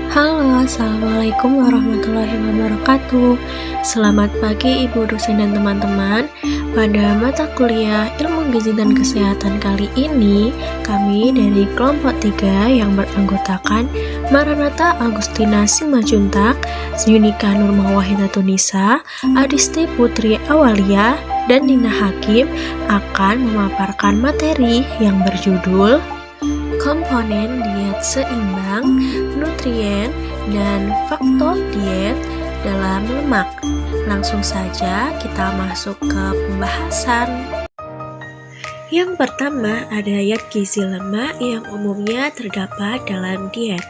Halo, Assalamualaikum warahmatullahi wabarakatuh. Selamat pagi Ibu dosen dan teman-teman. Pada mata kuliah Ilmu Gizi dan Kesehatan kali ini, kami dari kelompok 3 yang beranggotakan Maranatha Agustina Simanjuntak, Yunika Nurmawahinatunisa, Adisti Putri Awalia, dan Nina Hakim akan memaparkan materi yang berjudul komponen diet seimbang, nutrien, dan faktor diet dalam lemak. Langsung saja kita masuk ke pembahasan. Yang pertama ada zat gizi lemak yang umumnya terdapat dalam diet.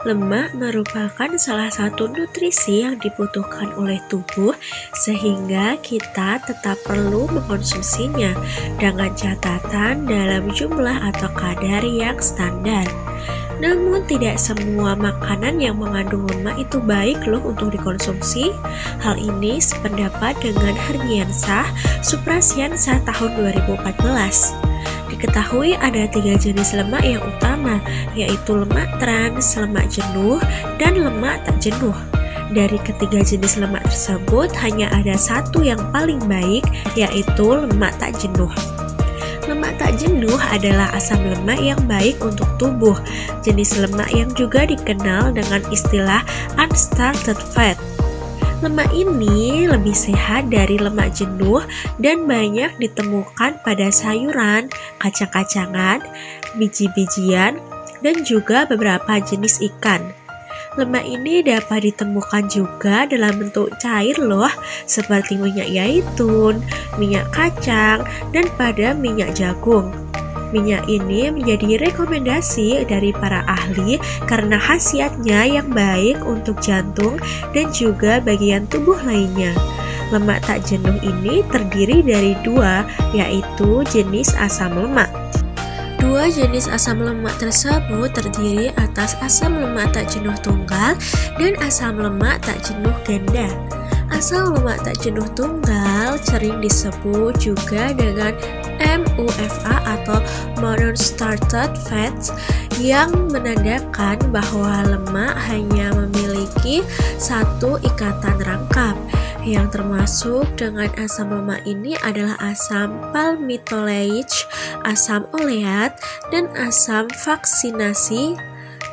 Lemak merupakan salah satu nutrisi yang dibutuhkan oleh tubuh sehingga kita tetap perlu mengkonsumsinya dengan catatan dalam jumlah atau kadar yang standar. Namun tidak semua makanan yang mengandung lemak itu baik loh untuk dikonsumsi. Hal ini sependapat dengan Hergiansah Suprasiansah tahun 2014. Diketahui ada 3 jenis lemak yang utama, yaitu lemak trans, lemak jenuh, dan lemak tak jenuh. Dari ketiga jenis lemak tersebut, hanya ada satu yang paling baik, yaitu lemak tak jenuh. Lemak tak jenuh adalah asam lemak yang baik untuk tubuh, jenis lemak yang juga dikenal dengan istilah unstarted fat. Lemak ini lebih sehat dari lemak jenuh dan banyak ditemukan pada sayuran, kacang-kacangan, biji-bijian, dan juga beberapa jenis ikan. Lemak ini dapat ditemukan juga dalam bentuk cair loh, seperti minyak zaitun, minyak kacang, dan pada minyak jagung. Minyak ini menjadi rekomendasi dari para ahli karena khasiatnya yang baik untuk jantung dan juga bagian tubuh lainnya. Lemak tak jenuh ini terdiri dari 2, yaitu jenis asam lemak. 2 jenis asam lemak tersebut terdiri atas asam lemak tak jenuh tunggal dan asam lemak tak jenuh ganda. Asam lemak tak jenuh tunggal sering disebut juga dengan MUFA atau monounsaturated fats, yang menandakan bahwa lemak hanya memiliki satu ikatan rangkap. Yang termasuk dengan asam lemak ini adalah asam palmitoleic, asam oleat, dan asam vaksinasi,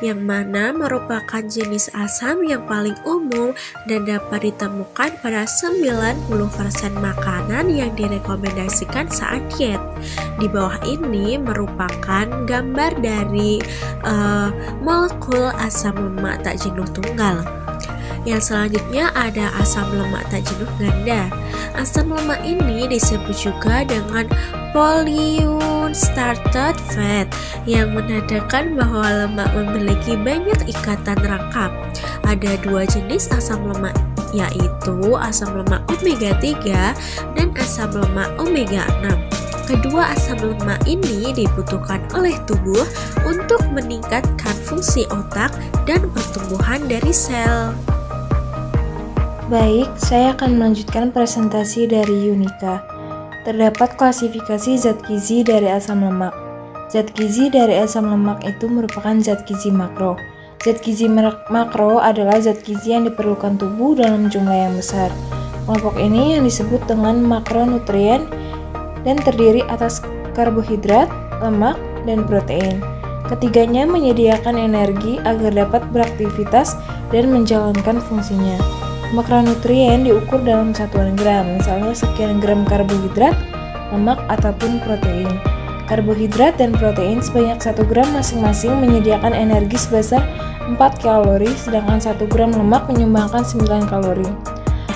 yang mana merupakan jenis asam yang paling umum dan dapat ditemukan pada 90% makanan yang direkomendasikan saat diet. Di bawah ini merupakan gambar dari molekul asam lemak tak jenuh tunggal. Yang selanjutnya ada asam lemak tak jenuh ganda. Asam lemak ini disebut juga dengan polyunsaturated fat, yang menandakan bahwa lemak memiliki banyak ikatan rangkap. Ada 2 jenis asam lemak, yaitu asam lemak omega 3 dan asam lemak omega 6. Kedua asam lemak ini dibutuhkan oleh tubuh untuk meningkatkan fungsi otak dan pertumbuhan dari sel. Baik, saya akan melanjutkan presentasi dari Yunika. Terdapat klasifikasi zat gizi dari asam lemak. Zat gizi dari asam lemak itu merupakan zat gizi makro. Zat gizi makro adalah zat gizi yang diperlukan tubuh dalam jumlah yang besar. Kelompok ini yang disebut dengan makronutrien dan terdiri atas karbohidrat, lemak, dan protein. Ketiganya menyediakan energi agar dapat beraktivitas dan menjalankan fungsinya. Makronutrien diukur dalam satuan gram, misalnya sekian gram karbohidrat, lemak, ataupun protein. Karbohidrat dan protein sebanyak 1 gram masing-masing menyediakan energi sebesar 4 kalori, sedangkan 1 gram lemak menyumbangkan 9 kalori.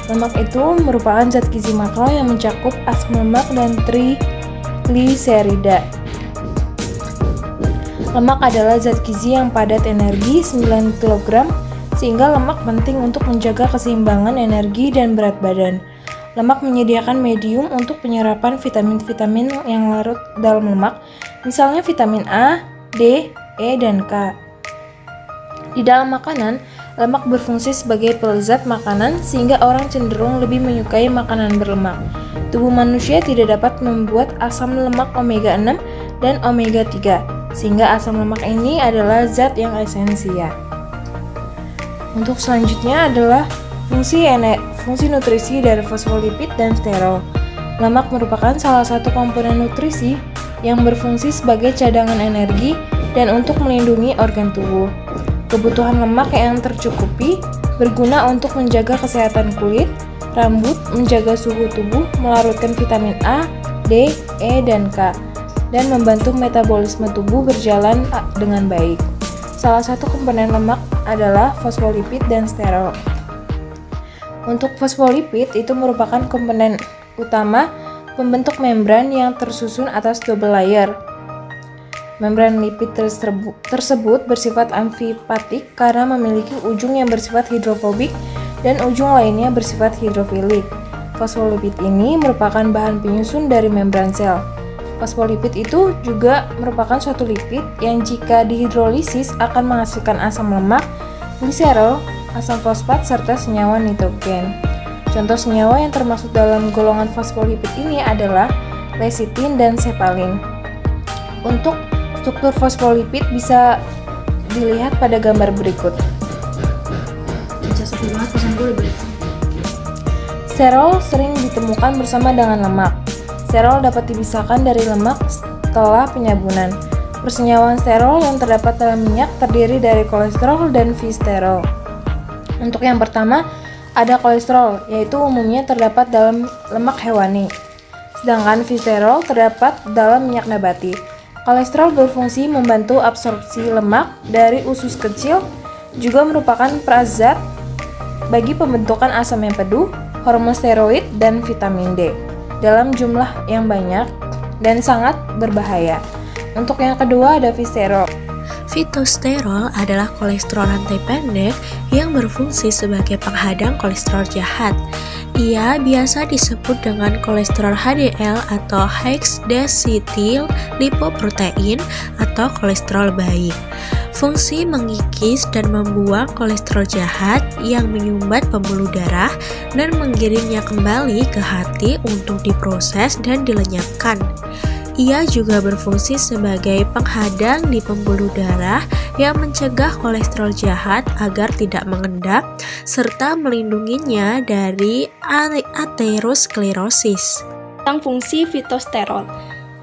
Lemak itu merupakan zat gizi makro yang mencakup asam lemak dan trigliserida. Lemak adalah zat gizi yang padat energi 9 kg, sehingga lemak penting untuk menjaga keseimbangan energi dan berat badan. Lemak menyediakan medium untuk penyerapan vitamin-vitamin yang larut dalam lemak, misalnya vitamin A, D, E, dan K. Di dalam makanan, lemak berfungsi sebagai pelezat makanan sehingga orang cenderung lebih menyukai makanan berlemak. Tubuh manusia tidak dapat membuat asam lemak omega 6 dan omega 3, sehingga asam lemak ini adalah zat yang esensial. Untuk selanjutnya adalah fungsi nutrisi dari fosfolipid dan sterol. Lemak merupakan salah satu komponen nutrisi yang berfungsi sebagai cadangan energi dan untuk melindungi organ tubuh. Kebutuhan lemak yang tercukupi berguna untuk menjaga kesehatan kulit, rambut, menjaga suhu tubuh, melarutkan vitamin A, D, E, dan K, dan membantu metabolisme tubuh berjalan dengan baik. Salah satu komponen lemak adalah fosfolipid dan sterol. Untuk fosfolipid itu merupakan komponen utama pembentuk membran yang tersusun atas double layer. Membran lipid tersebut bersifat amfipatik karena memiliki ujung yang bersifat hidrofobik dan ujung lainnya bersifat hidrofilik. Fosfolipid ini merupakan bahan penyusun dari membran sel. Fosfolipid itu juga merupakan suatu lipid yang jika dihidrolisis akan menghasilkan asam lemak, gliserol, asam fosfat, serta senyawa nitrogen. Contoh senyawa yang termasuk dalam golongan fosfolipid ini adalah lecitin dan sepalin. Untuk struktur fosfolipid bisa dilihat pada gambar berikut. Sterol sering ditemukan bersama dengan lemak. Sterol dapat dipisahkan dari lemak setelah penyabunan. Persenyawaan sterol yang terdapat dalam minyak terdiri dari kolesterol dan vissterol. Untuk yang pertama, ada kolesterol, yaitu umumnya terdapat dalam lemak hewani. Sedangkan vissterol terdapat dalam minyak nabati. Kolesterol berfungsi membantu absorpsi lemak dari usus kecil, juga merupakan perazat bagi pembentukan asam empedu, hormon steroid, dan vitamin D dalam jumlah yang banyak dan sangat berbahaya. Untuk yang kedua ada vissterol. Fitosterol adalah kolesterol rantai pendek yang berfungsi sebagai penghadang kolesterol jahat. Ia biasa disebut dengan kolesterol HDL atau high decentralized lipoprotein atau kolesterol baik. Fungsi mengikis dan membuang kolesterol jahat yang menyumbat pembuluh darah dan menggiringnya kembali ke hati untuk diproses dan dilenyapkan. Ia juga berfungsi sebagai penghadang di pembuluh darah yang mencegah kolesterol jahat agar tidak mengendap serta melindunginya dari aterosklerosis. Tentang fungsi fitosterol,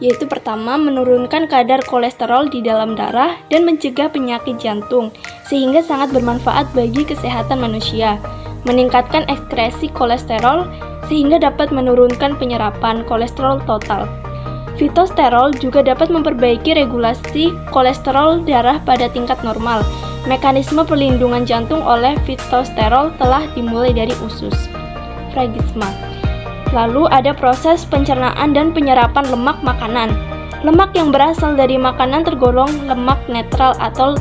yaitu pertama menurunkan kadar kolesterol di dalam darah dan mencegah penyakit jantung, sehingga sangat bermanfaat bagi kesehatan manusia. Meningkatkan ekskresi kolesterol sehingga dapat menurunkan penyerapan kolesterol total. Fitosterol juga dapat memperbaiki regulasi kolesterol darah pada tingkat normal. Mekanisme perlindungan jantung oleh fitosterol telah dimulai dari usus, phragisma. Lalu ada proses pencernaan dan penyerapan lemak makanan. Lemak yang berasal dari makanan tergolong lemak netral atau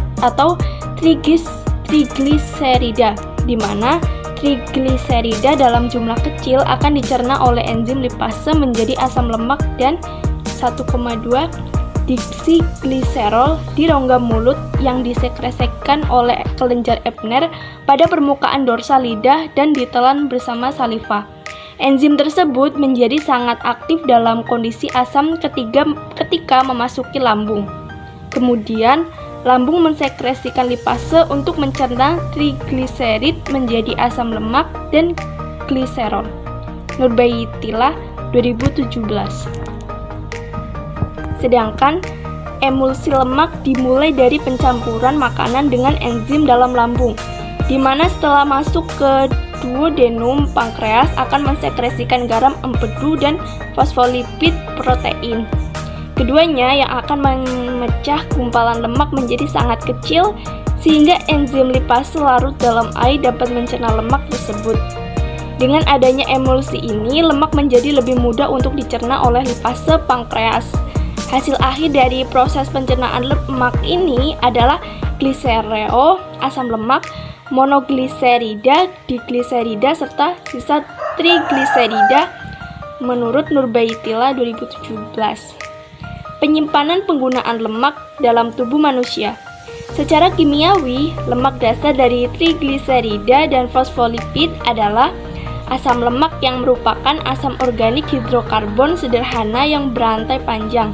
trigliserida, di mana trigliserida dalam jumlah kecil akan dicerna oleh enzim lipase menjadi asam lemak dan 1,2 deoksyglycerol di rongga mulut yang disekresikan oleh kelenjar Ebner pada permukaan dorsal lidah dan ditelan bersama saliva. Enzim tersebut menjadi sangat aktif dalam kondisi asam ketika memasuki lambung. Kemudian, lambung mensekresikan lipase untuk mencerna trigliserid menjadi asam lemak dan gliserol. Nurbaitila 2017. Sedangkan emulsi lemak dimulai dari pencampuran makanan dengan enzim dalam lambung, di mana setelah masuk ke duodenum pankreas akan mensekresikan garam, empedu, dan fosfolipid protein. Keduanya yang akan memecah gumpalan lemak menjadi sangat kecil, sehingga enzim lipase larut dalam air dapat mencerna lemak tersebut. Dengan adanya emulsi ini, lemak menjadi lebih mudah untuk dicerna oleh lipase pankreas. Hasil akhir dari proses pencernaan lemak ini adalah gliserol, asam lemak, monogliserida, digliserida, serta sisa trigliserida menurut Nurbaitila 2017. Penyimpanan penggunaan lemak dalam tubuh manusia. Secara kimiawi, lemak dasar dari trigliserida dan fosfolipid adalah asam lemak yang merupakan asam organik hidrokarbon sederhana yang berantai panjang.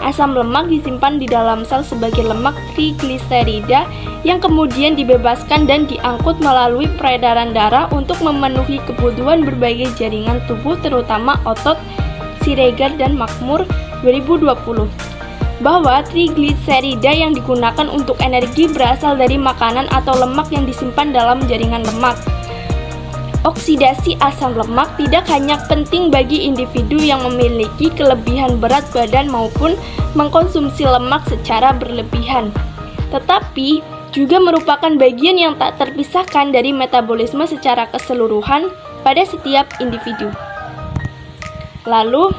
Asam lemak disimpan di dalam sel sebagai lemak trigliserida yang kemudian dibebaskan dan diangkut melalui peredaran darah untuk memenuhi kebutuhan berbagai jaringan tubuh terutama otot. Siregar dan Makmur 2020 bahwa trigliserida yang digunakan untuk energi berasal dari makanan atau lemak yang disimpan dalam jaringan lemak. Oksidasi asam lemak tidak hanya penting bagi individu yang memiliki kelebihan berat badan maupun mengkonsumsi lemak secara berlebihan, tetapi juga merupakan bagian yang tak terpisahkan dari metabolisme secara keseluruhan pada setiap individu. Lalu,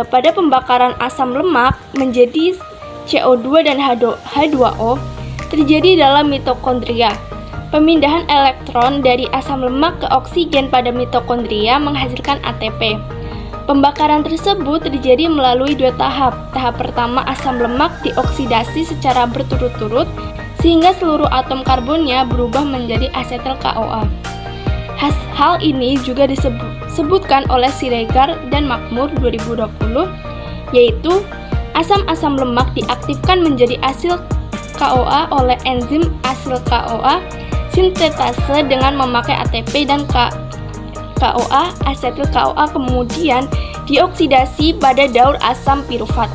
pada pembakaran asam lemak menjadi CO2 dan H2O terjadi dalam mitokondria. Pemindahan elektron dari asam lemak ke oksigen pada mitokondria menghasilkan ATP. Pembakaran tersebut terjadi melalui dua tahap. Tahap pertama, asam lemak dioksidasi secara berturut-turut sehingga seluruh atom karbonnya berubah menjadi asetil CoA. Hal ini juga disebutkan oleh Siregar dan Makmur 2020, yaitu asam-asam lemak diaktifkan menjadi asil CoA oleh enzim asil CoA sintetase dengan memakai ATP dan CoA, asetil CoA kemudian dioksidasi pada daur asam pirufat.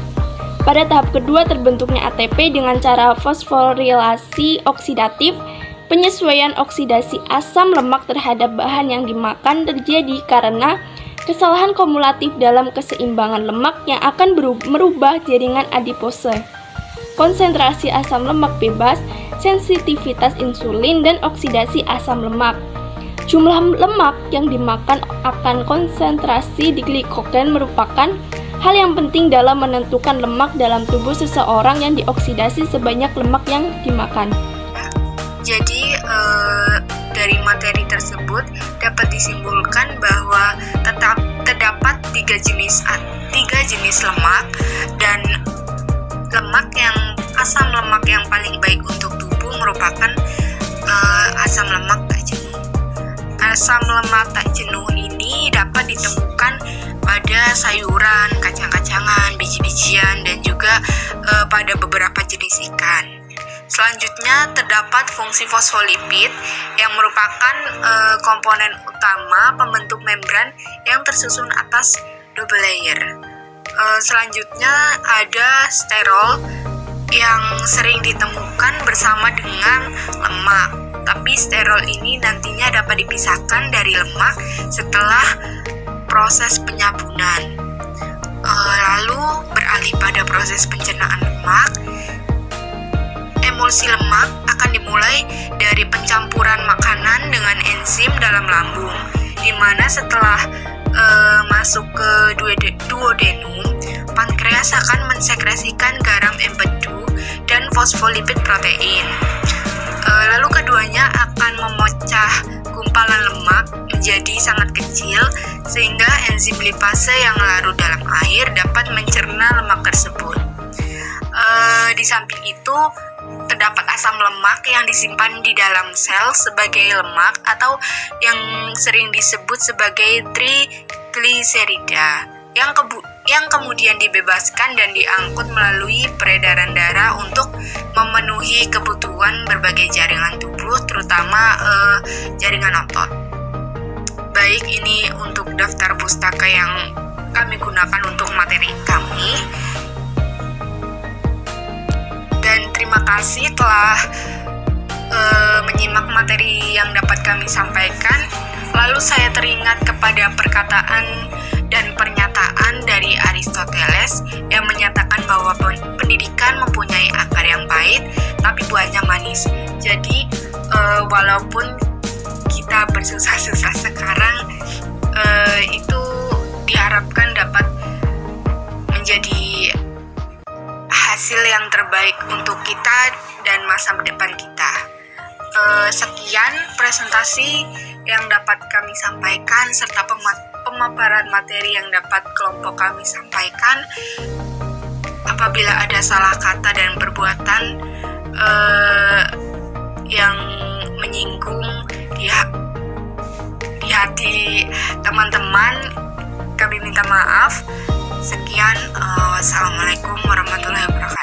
Pada tahap kedua terbentuknya ATP dengan cara fosforilasi oksidatif. Penyesuaian oksidasi asam lemak terhadap bahan yang dimakan terjadi karena kesalahan kumulatif dalam keseimbangan lemak yang akan merubah jaringan adipose. Konsentrasi asam lemak bebas, sensitivitas insulin, dan oksidasi asam lemak. Jumlah lemak yang dimakan akan konsentrasi di glikogen merupakan hal yang penting dalam menentukan lemak dalam tubuh seseorang yang dioksidasi sebanyak lemak yang dimakan. Jadi dari materi tersebut dapat disimpulkan bahwa terdapat tiga jenis lemak, dan asam lemak yang paling baik untuk tubuh merupakan asam lemak tak jenuh. Asam lemak tak jenuh ini dapat ditemukan pada sayuran, kacang-kacangan, biji-bijian, dan juga pada beberapa jenis ikan. Selanjutnya terdapat fungsi fosfolipid yang merupakan komponen utama pembentuk membran yang tersusun atas double layer. Selanjutnya ada sterol yang sering ditemukan bersama dengan lemak, tapi sterol ini nantinya dapat dipisahkan dari lemak setelah proses penyabunan. Lalu beralih pada proses pencernaan lemak. Emulsi lemak akan dimulai dari pencampuran makanan dengan enzim dalam lambung, di mana setelah masuk ke duodenum, pankreas akan mensekresikan garam empedu dan fosfolipid protein. Lalu keduanya akan memecah gumpalan lemak menjadi sangat kecil sehingga enzim lipase yang larut dalam air dapat mencerna lemak tersebut. Di samping itu, terdapat asam lemak yang disimpan di dalam sel sebagai lemak atau yang sering disebut sebagai trigliserida yang kemudian dibebaskan dan diangkut melalui peredaran darah untuk memenuhi kebutuhan berbagai jaringan tubuh, terutama jaringan otot. Baik, ini untuk daftar pustaka yang kami gunakan untuk materi kami. Dan terima kasih telah menyimak materi yang dapat kami sampaikan. Lalu saya teringat kepada perkataan dan pernyataan dari Aristoteles yang menyatakan bahwa pendidikan mempunyai akar yang pahit, tapi buahnya manis. Jadi walaupun kita bersusah-susah sekarang, itu diharapkan dapat menjadi hasil yang terbaik untuk kita dan masa depan kita. Sekian presentasi yang dapat kami sampaikan serta pemaparan materi yang dapat kelompok kami sampaikan. Apabila ada salah kata dan perbuatan yang menyinggung di hati teman-teman, kami minta maaf. Sekian, wassalamualaikum warahmatullahi wabarakatuh.